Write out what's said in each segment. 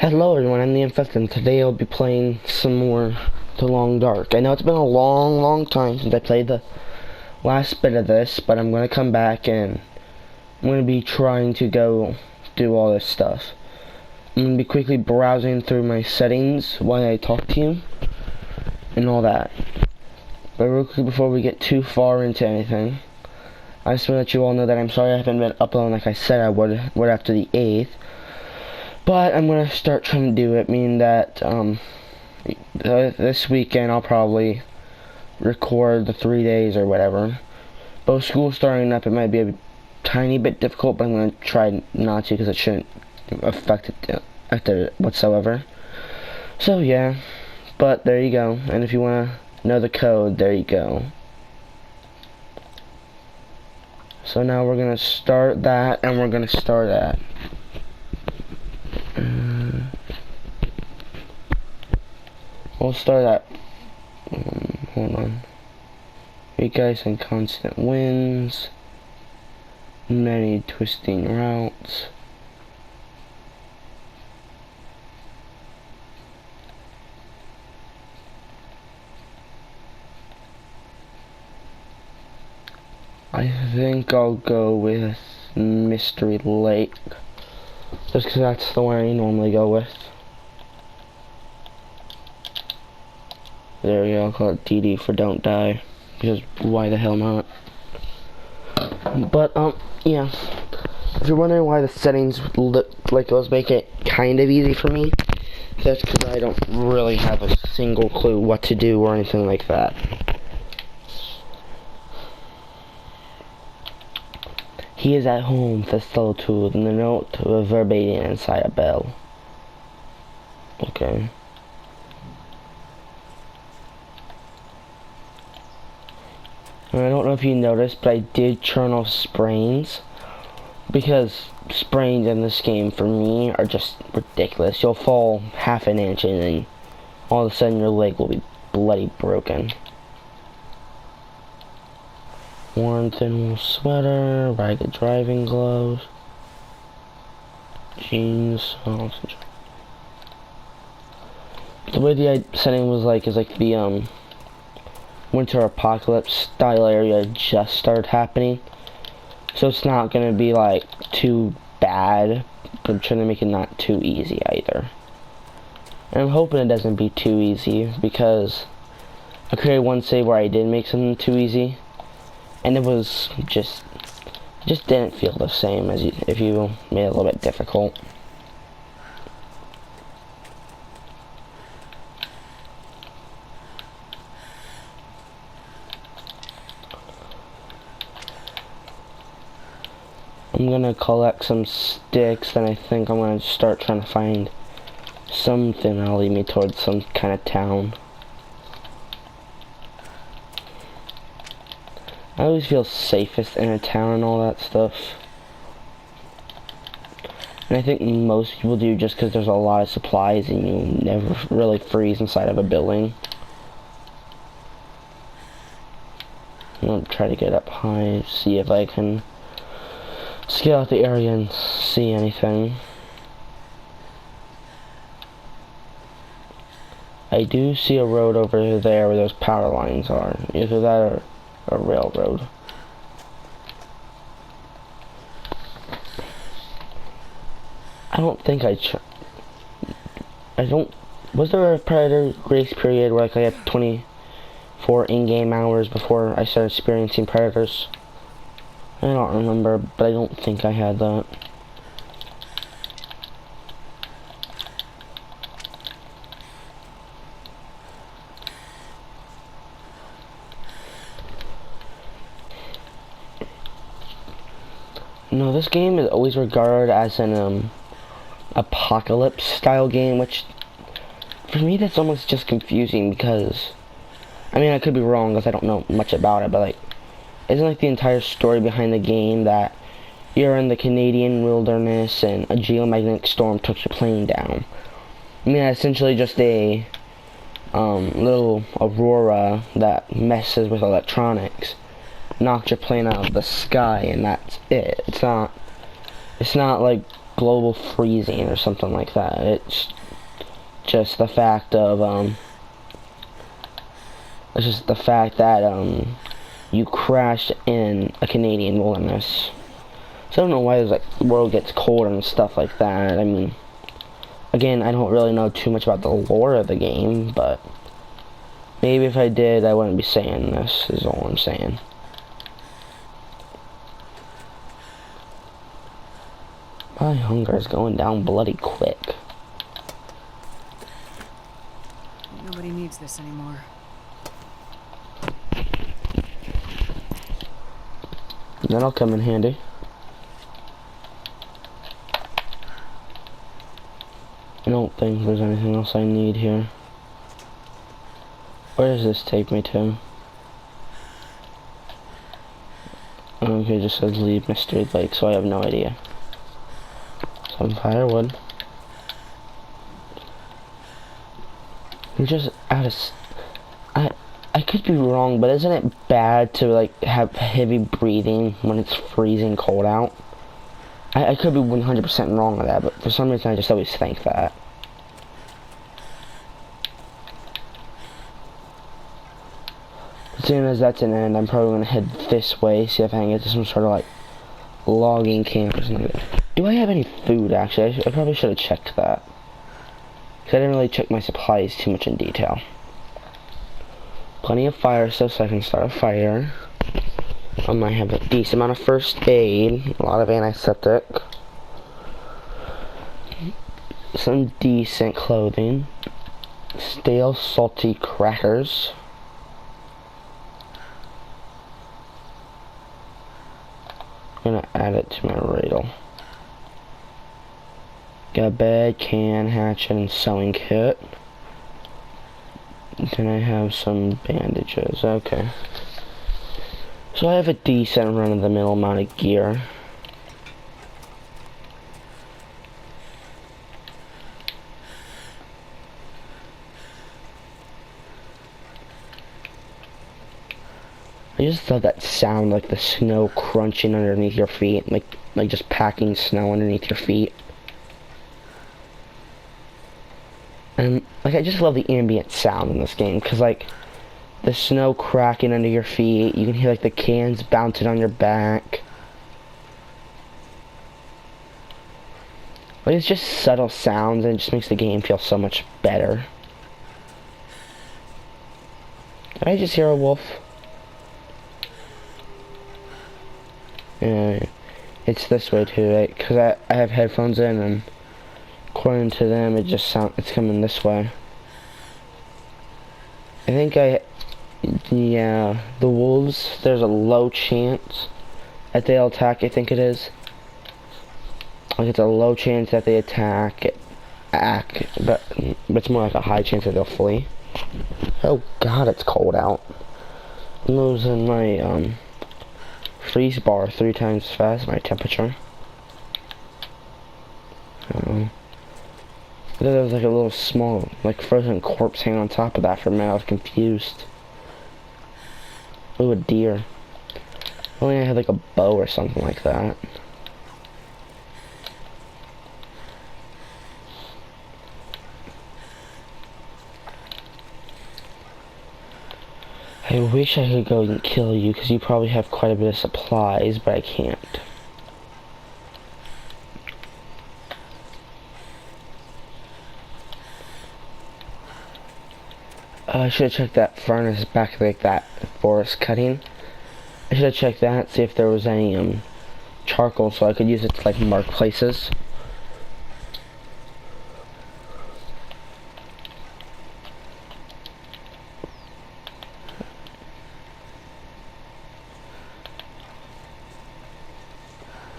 Hello everyone, I'm the Infested, and today I'll be playing some more The Long Dark. I know it's been a long time since I played the last bit of this, but I'm going to come back and I'm going to be trying to go do all this stuff. I'm going to be quickly browsing through my settings while I talk to you and all that. But real quick before we get too far into anything, I just want to let you all know that I'm sorry I haven't been uploading like I said I would after the 8th. But I'm going to start trying to do it, meaning that this weekend I'll probably record the 3 days or whatever. But with school starting up, it might be a tiny bit difficult, but I'm going to try not to because it shouldn't affect it whatsoever. So yeah, but there you go. And if you want to know the code, there you go. So now we're going to start that, and we're going to start at we'll start at, hold on. You guys in constant winds, many twisting routes. I think I'll go with Mystery Lake, just because that's the one I normally go with. There we go, I'll call it DD for Don't Die, because why the hell not? But, yeah. If you're wondering why the settings look like those make it kind of easy for me, that's because I don't really have a single clue what to do or anything like that. He is at home, Festo to the note reverberating inside a bell. Okay. And I don't know if you noticed, but I did turn off sprains, because sprains in this game for me are just ridiculous. You'll fall half an inch and then all of a sudden your leg will be bloody broken. Worn thin wool sweater, ragged driving gloves, jeans. The way the setting was like is like the winter apocalypse style area just started happening, so it's not gonna be like too bad, but I'm trying to make it not too easy either. And I'm hoping it doesn't be too easy, because I created one save where I did make something too easy, and it was just didn't feel the same as if you made it a little bit difficult. I'm gonna collect some sticks, and I think I'm gonna start trying to find something that'll lead me towards some kind of town. I always feel safest in a town and all that stuff. And I think most people do, just because there's a lot of supplies and you never really freeze inside of a building. I'm gonna try to get up high, see if I can scale out the area and see anything. I do see a road over there where those power lines are. Either that or a railroad. I don't think was there a Predator grace period where like I had 24 in-game hours before I started experiencing predators? I don't remember, but I don't think I had that. No, this game is always regarded as an apocalypse style game, which for me that's almost just confusing, because I mean I could be wrong because I don't know much about it, but like isn't like the entire story behind the game that you're in the Canadian wilderness and a geomagnetic storm took your plane down? I mean essentially just a little aurora that messes with electronics knocked your plane out of the sky, and that's it. It's not like global freezing or something like that. It's just the fact of it's just the fact that you crashed in a Canadian wilderness. So I don't know why there's like the world gets colder and stuff like that. I mean, again, I don't really know too much about the lore of the game, but maybe if I did, I wouldn't be saying this, is all I'm saying. My hunger is going down bloody quick. Nobody needs this anymore. That'll come in handy. I don't think there's anything else I need here. Where does this take me to? Okay, it just says leave Mystery Lake, so I have no idea. Some firewood. I'm just out of... I could be wrong, but isn't it bad to like have heavy breathing when it's freezing cold out? I could be 100% wrong with that, but for some reason I just always think that. As soon as that's an end, I'm probably going to head this way, see if I can get to some sort of like logging camp or something. Do I have any food actually? I probably should have checked that. Because I didn't really check my supplies too much in detail. Plenty of fire stuff so I can start a fire. I might have a decent amount of first aid, a lot of antiseptic, some decent clothing, stale salty crackers, I'm gonna add it to my radle. Got a bed, can, hatchet, and sewing kit. Then I have some bandages, okay. So I have a decent run-of-the-mill amount of gear. I just love that sound, like the snow crunching underneath your feet, like just packing snow underneath your feet. And like I just love the ambient sound in this game, cause like the snow cracking under your feet, you can hear like the cans bouncing on your back. Like it's just subtle sounds and it just makes the game feel so much better. Did I just hear a wolf? Yeah, it's this way too, right? Cause I have headphones in and according to them it's coming this way. I think yeah, the wolves, there's a low chance that they'll attack, I think it is. Like it's a low chance that they attack, but it's more like a high chance that they'll flee. Oh god, it's cold out. I'm losing my freeze bar 3 times as fast, my temperature. There was like a little small, like frozen corpse hanging on top of that for a minute. I was confused. Oh, a deer. If only I had like a bow or something like that. I wish I could go and kill you because you probably have quite a bit of supplies, but I can't. I should have checked that furnace back, like that forest cutting. I should have checked that, see if there was any charcoal so I could use it to like mark places.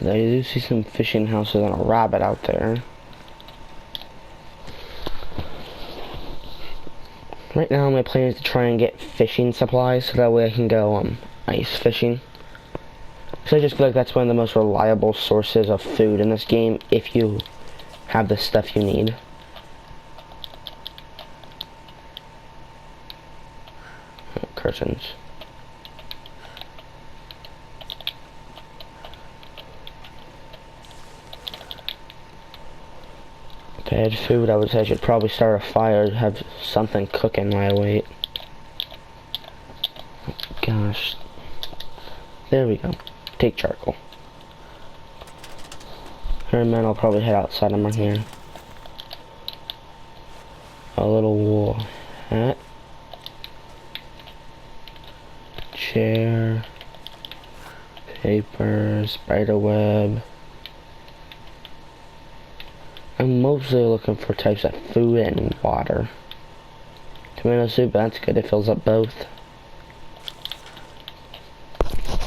I do see some fishing houses and a rabbit out there. Right now my plan is to try and get fishing supplies so that way I can go ice fishing. So I just feel like that's one of the most reliable sources of food in this game if you have the stuff you need. Oh, curtains. I had food, I would say I should probably start a fire, have something cooking while I wait. Gosh. There we go. Take charcoal. Here in a minute, I'll probably head outside. I'm right here. A little wool hat. Chair. Paper. Spider web. I'm mostly looking for types of food and water. Tomato soup, that's good. It fills up both.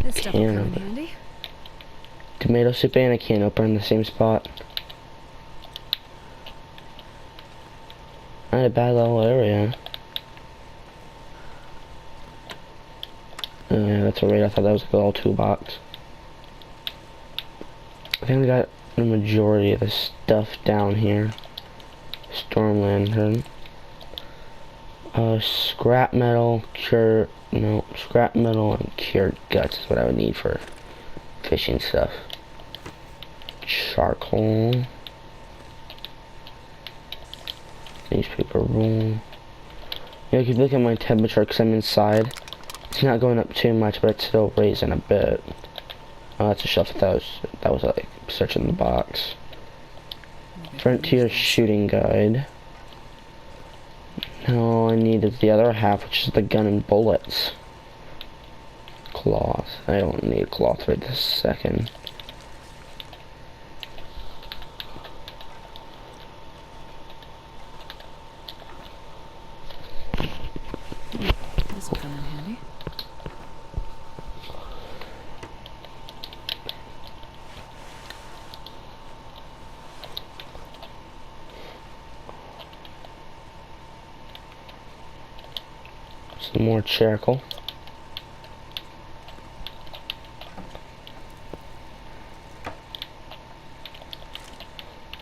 This stuff will come in handy. Tomato soup and a can opener in the same spot. Not a bad little area. Oh yeah, that's alright. I thought that was like a little toolbox. I think we got the majority of the stuff down here. Storm lantern. Scrap metal, scrap metal and cured guts is what I would need for fishing stuff. Charcoal. Newspaper roll. Yeah, if you look at my temperature, because I'm inside, it's not going up too much, but it's still raising a bit. Oh, that's a shelf. That was like searching the box. Frontier shooting guide. Now I needed the other half, which is the gun and bullets. Cloth. I don't need cloth right this second. This will come in handy. Some more charcoal.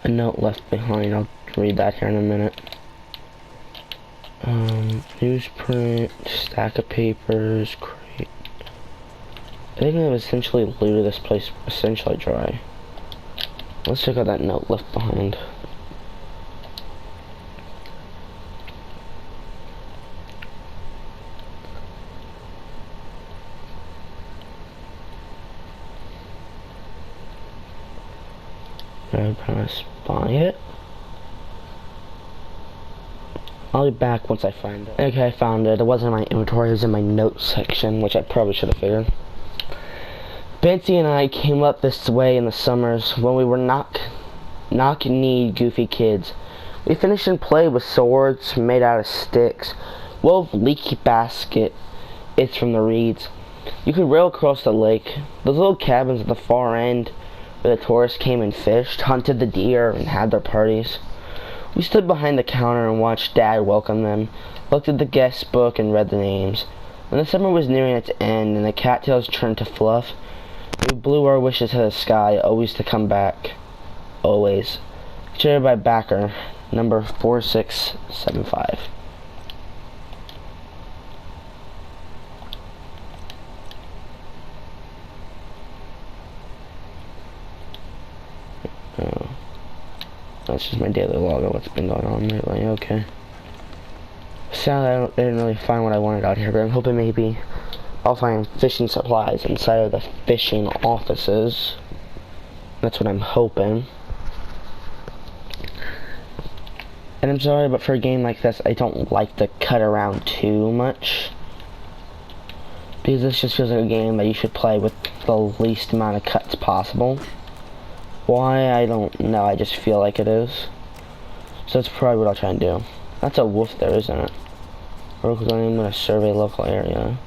A note left behind. I'll read that here in a minute. Newsprint, stack of papers, crate. I think I've essentially looted this place essentially dry. Let's check out that note left behind. I'm gonna spy it. I'll be back once I find it. Okay, I found it. It wasn't in my inventory, it was in my notes section, which I probably should have figured. Betsy and I came up this way in the summers when we were knock-knee goofy kids. We finished and played with swords made out of sticks, wove leaky basket. It's from the reeds. You could rail across the lake. Those little cabins at the far end where the tourists came and fished, hunted the deer, and had their parties. We stood behind the counter and watched Dad welcome them, looked at the guest book and read the names. When the summer was nearing its end and the cattails turned to fluff, we blew our wishes to the sky, always to come back. Always. Shared by backer, number 4675. That's just my daily log of what's been going on lately. Okay. Sadly, I didn't really find what I wanted out here, but I'm hoping maybe I'll find fishing supplies inside of the fishing offices. That's what I'm hoping. And I'm sorry, but for a game like this, I don't like to cut around too much. Because this just feels like a game that you should play with the least amount of cuts possible. Why, I don't know, I just feel like it is. So that's probably what I'll try and do. That's a wolf there, isn't it? Real quick, I'm gonna survey local area.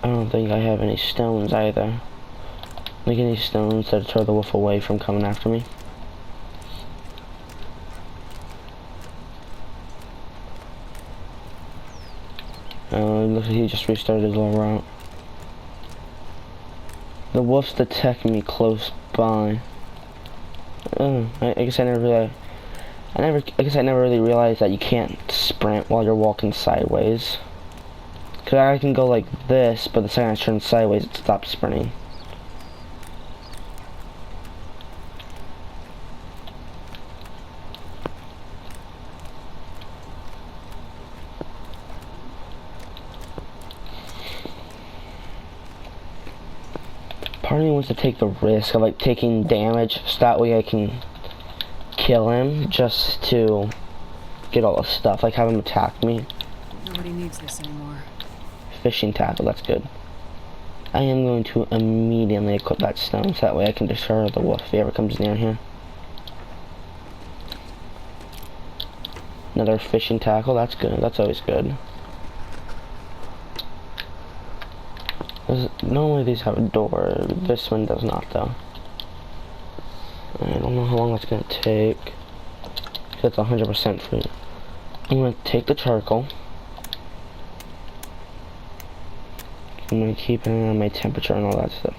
I don't think I have any stones either. Make any stones that deter the wolf away from coming after me. Looks like he just restarted his little route. The wolf's detecting me close by. I guess I never really realized that you can't sprint while you're walking sideways. Cause I can go like this, but the second I turn sideways, it stops sprinting. part of me wants to take the risk of like taking damage so that way I can kill him just to get all the stuff, like have him attack me. Nobody needs this anymore. Fishing tackle, that's good. I am going to immediately equip that stone so that way I can deter the wolf if he ever comes near here. Another fishing tackle, that's good, that's always good. Normally these have a door, this one does not though. I don't know how long that's going to take. That's 100% free. I'm going to take the charcoal. I'm going to keep an eye on my temperature and all that stuff.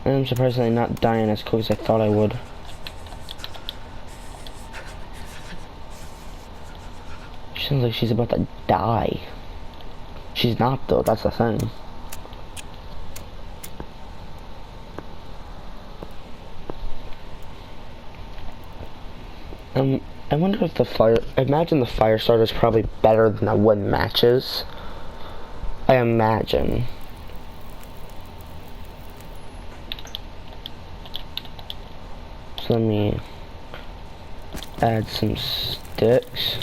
And I'm surprisingly not dying as quick as I thought I would. She sounds like she's about to die. She's not though, that's the thing. I wonder if I imagine the fire starter is probably better than the wood matches. I imagine. So let me add some sticks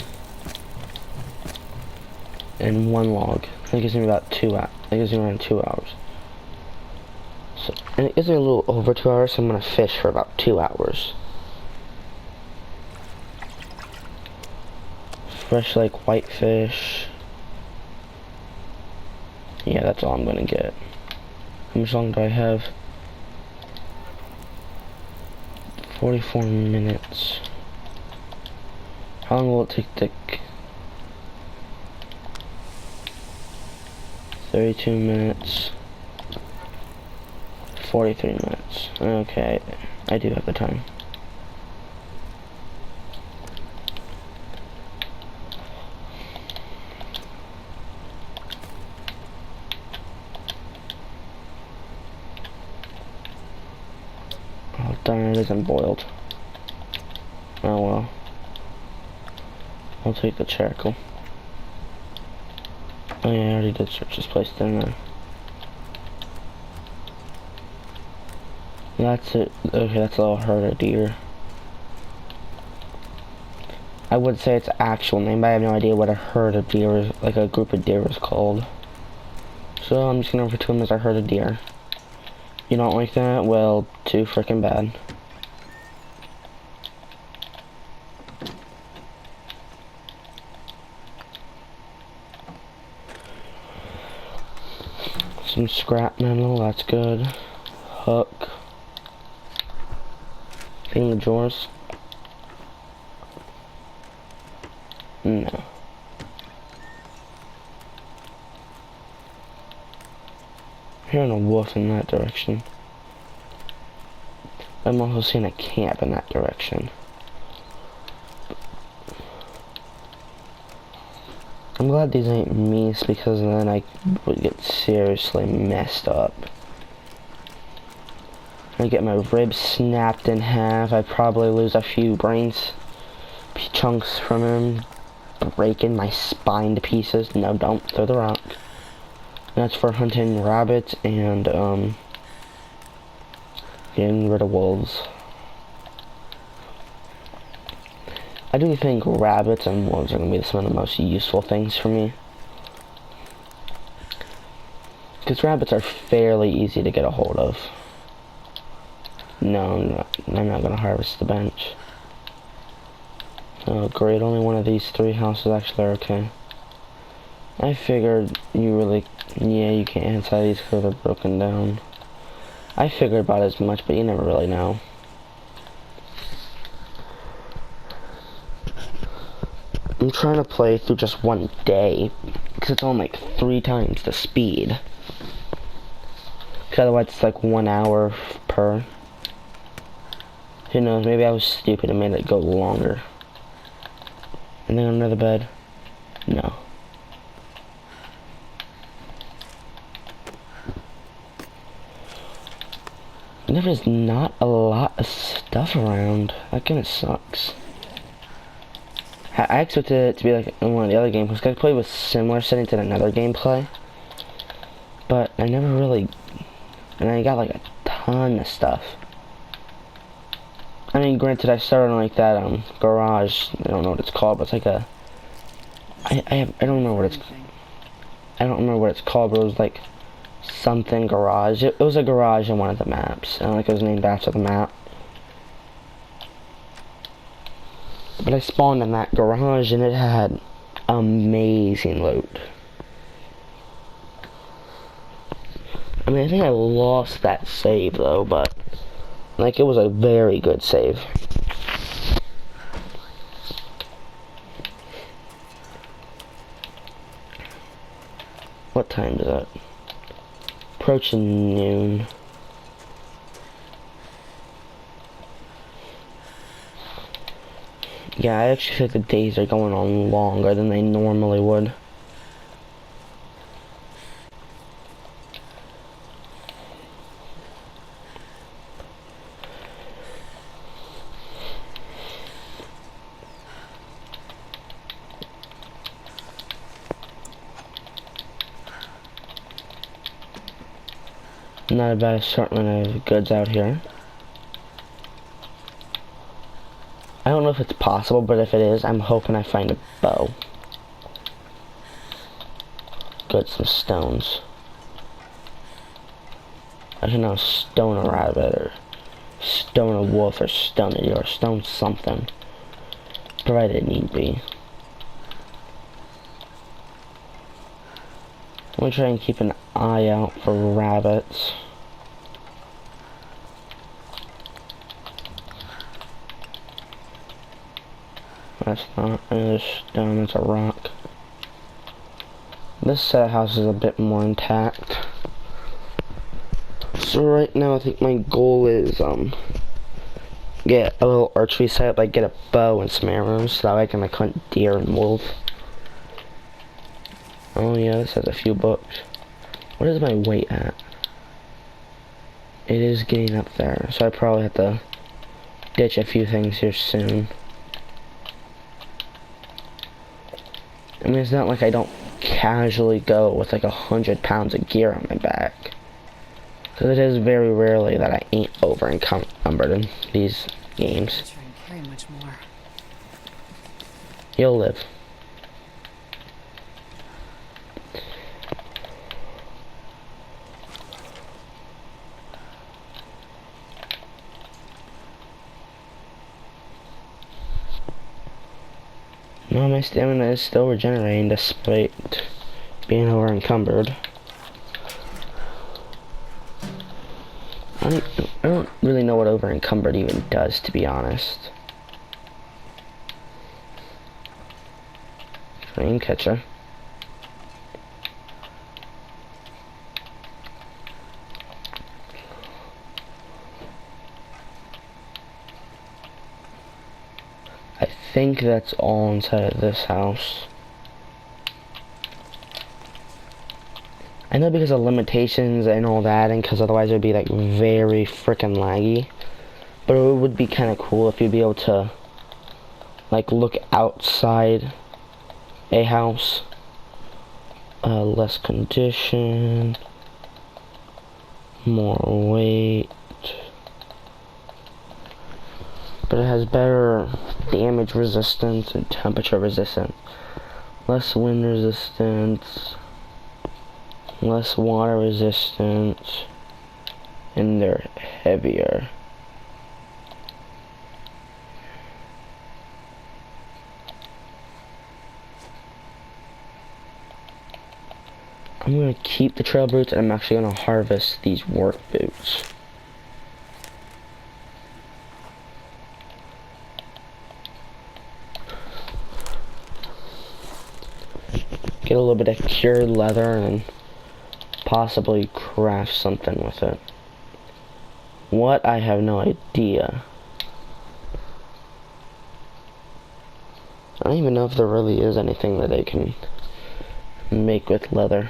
and one log. That gives me about 2 hours. That gives me around 2 hours. So, and it gives me a little over 2 hours, so I'm gonna fish for about 2 hours. Fresh like whitefish. Yeah, that's all I'm gonna get. How much longer do I have? 44 minutes. How long will it take to... 32 minutes. 43 minutes. Okay, I do have the time. Oh darn, it isn't boiled. Oh well. I'll take the charcoal. Oh yeah, I already did search this place, didn't I? That's it. Okay, that's a little herd of deer. I would say its actual name, but I have no idea what a herd of deer is, like a group of deer is called. So I'm just gonna refer to them as a herd of deer. You don't like that? Well, too freaking bad. Some scrap metal, that's good. Hook. Clean the drawers. No. Hearing a wolf in that direction. I'm also seeing a camp in that direction. I'm glad these ain't meats because then I would get seriously messed up. I get my ribs snapped in half. I'd probably lose a few brains chunks from him, breaking my spine to pieces. No, don't throw the rock. That's for hunting rabbits and getting rid of wolves. I do think rabbits and wolves are going to be some of the most useful things for me. Because rabbits are fairly easy to get a hold of. No, I'm not going to harvest the bench. Oh great, only one of these 3 houses actually are okay. I figured you really... Yeah, you can't inside these because they're broken down. I figured about as much, but you never really know. I'm trying to play through just one day, because it's on like 3 times the speed. Because otherwise it's like 1 hour per. Who knows, maybe I was stupid and made it go longer. Anything under the bed? No. There is not a lot of stuff around. That kinda sucks. I expected it to be like in one of the other games, because I played with similar settings in another gameplay. But I never really, and I got like a ton of stuff. I mean, granted, I started on like that garage. I don't know what it's called, but it's like a. I don't remember what it's. I don't remember what it's called, but it was like something garage. It was a garage in one of the maps. I don't think it was named after the map. But I spawned in that garage and it had amazing loot. I mean, I think I lost that save though, but like it was a very good save. What time is it? Approaching noon. Yeah, I actually think the days are going on longer than they normally would. Not a bad assortment of goods out here. I don't know if it's possible, but if it is, I'm hoping I find a bow. Get some stones. I don't know, stone a rabbit, or stone a wolf, or stone a deer, or stone something. Provided it need be. I'm gonna try and keep an eye out for rabbits. That's not a stone, it's a rock. This set of house is a bit more intact. So right now I think my goal is get a little archery setup, like get a bow and some arrows so that way I can like hunt deer and wolf. Oh yeah, this has a few books. What is my weight at? It is getting up there, so I probably have to ditch a few things here soon. I mean, it's not like I don't casually go with like 100 pounds of gear on my back. Because it is very rarely that I ain't over encumbered in these games. Try and carry much more. You'll live. No, my stamina is still regenerating despite being over encumbered. I don't really know what over encumbered even does, to be honest. Dream catcher. I think that's all inside of this house. I know because of limitations and all that, and because otherwise it would be like very freaking laggy. But it would be kind of cool if you'd be able to like look outside a house. Less condition, more weight, but it has better damage resistance and temperature resistance, less wind resistance, less water resistance, and they're heavier. I'm gonna keep the trail boots, and I'm actually gonna harvest these work boots. Get a little bit of cured leather and possibly craft something with it. What? I have no idea. I don't even know if there really is anything that they can make with leather.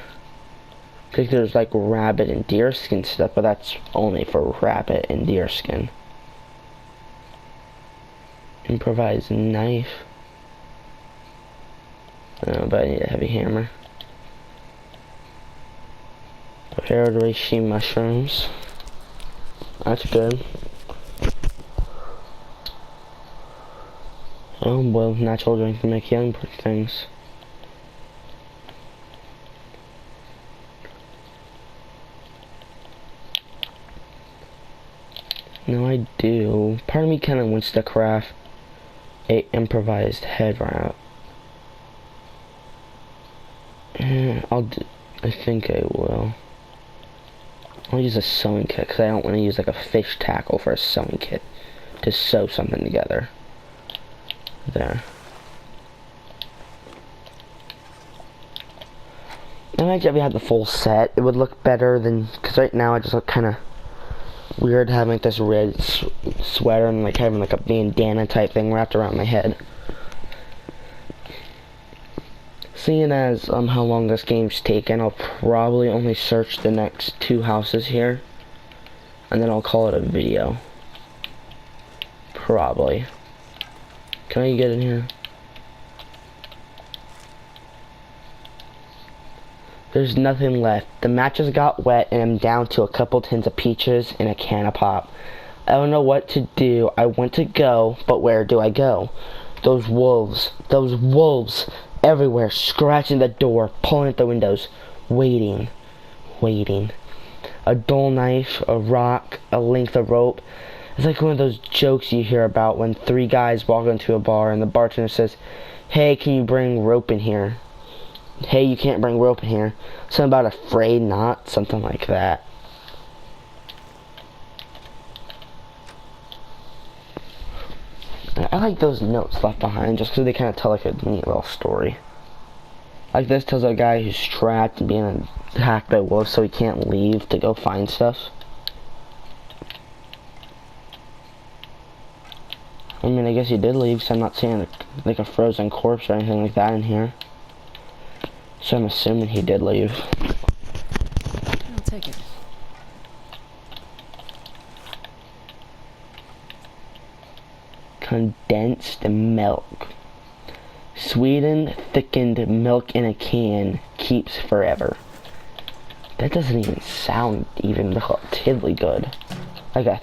I think there's like rabbit and deer skin stuff, but that's only for rabbit and deer skin. Improvised knife. But I need a heavy hammer. Prepared reishi mushrooms. That's good. Oh, boil natural drink to make young things. No, I do. Part of me kind of wants to craft a improvised head wrap. I think I will. I'll use a sewing kit because I don't want to use like a fish tackle for a sewing kit to sew something together. There. I might if we had the full set, it would look better than, because right now I just look kind of weird having like this red sweater and like having like a bandana type thing wrapped around my head. Seeing as how long this game's taken, I'll probably only search the next 2 houses here, and then I'll call it a video. Probably. Can I get in here? There's nothing left. The matches got wet and I'm down to a couple tins of peaches and a can of pop. I don't know what to do. I want to go, but where do I go? Those wolves everywhere, scratching the door, pulling at the windows, waiting. A dull knife, a rock, a length of rope. It's like one of those jokes you hear about when 3 guys walk into a bar and the bartender says, "Hey, can you bring rope in here?" "Hey, you can't bring rope in here." Something about afraid not, something like that. I like those notes left behind just because they kind of tell like a neat little story. Like this tells a guy who's trapped and being attacked by wolves so he can't leave to go find stuff. I mean, I guess he did leave, so I'm not seeing like a frozen corpse or anything like that in here. So I'm assuming he did leave. I'll take it. Condensed milk. Sweetened, thickened milk in a can keeps forever. That doesn't even sound even relatively good. Like a...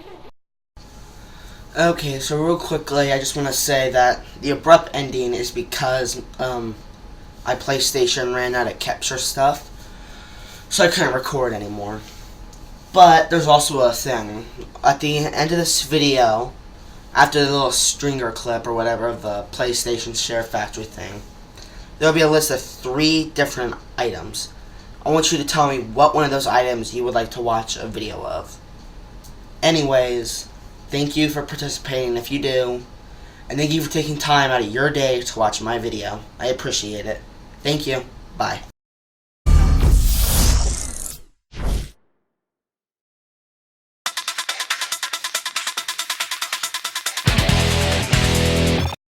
Okay, so real quickly, I just want to say that the abrupt ending is because my PlayStation ran out of capture stuff, so I couldn't record anymore. But there's also a thing. At the end of this video, after the little stringer clip or whatever of the PlayStation Share Factory thing, there'll be a list of 3 different items. I want you to tell me what one of those items you would like to watch a video of. Anyways, thank you for participating if you do, and thank you for taking time out of your day to watch my video. I appreciate it. Thank you. Bye.